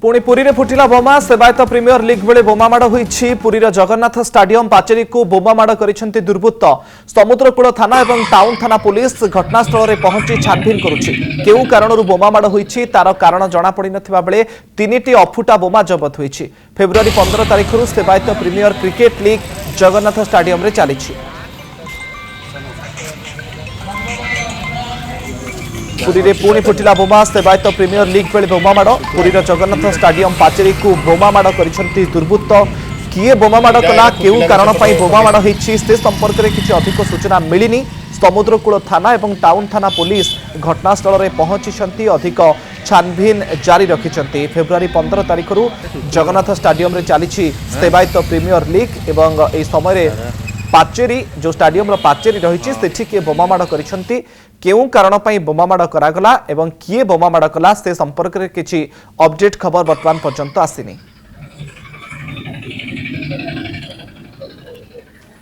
पुणी पुरी रे फुटिला बोमा सेवायत premiere league बेले बोमा माड़ होईछि। पुरीर जगन्नाथ स्टाडियम पाचेरी को बोमा माड़ करिसेंति दुर्बृत्त। समुद्रकूल थाना एवं टाउन थाना पुलिस घटनास्थल रे पहुंची छानभिन करुछि। केउ कारणरू बोमा माड़ होईछि तार कारण जणा पड़ी नथिबा बेले तीनिटी अफुटा बोमा जबत होईछि। फेब्रुआरी 15 तारिखरू Sevayat Premier Cricket League Jagannath Stadium रे चलिछि। पुरी रे पुणी फुटिला बोमा सेवायत प्रीमियर लीग बेले बोमा माड़। पुरीर जगन्नाथ स्टाडियम पाचेरी को बोमा माड़ करिसेंति दुर्बृत्त। किए बोमा माड़ कला केउ कारण पई बोमा माड़ होईछि से संपर्क रे किछि अधिक सूचना मिलिनी। समुद्रकूल थाना एवं टाउन थाना पुलिस घटनास्थल रे पहुंचिसंति अधिक छानभिन जारी रखिसंति। फेब्रुआरी 15 तारिखरू जगन्नाथ स्टाडियम रे चलिछि सेवायत प्रीमियर लीग एवं एई समय रे पाचेरी जो स्टाडियम पाचेरी रही सेठी किए बोमा माड़ करिसेंति केउ कारण पई बोमा माड़ करागला एवं किए बोमा माड़ कला से संपर्क रे किछि अपडेट खबर वर्तमान पर्यंत आसिनी।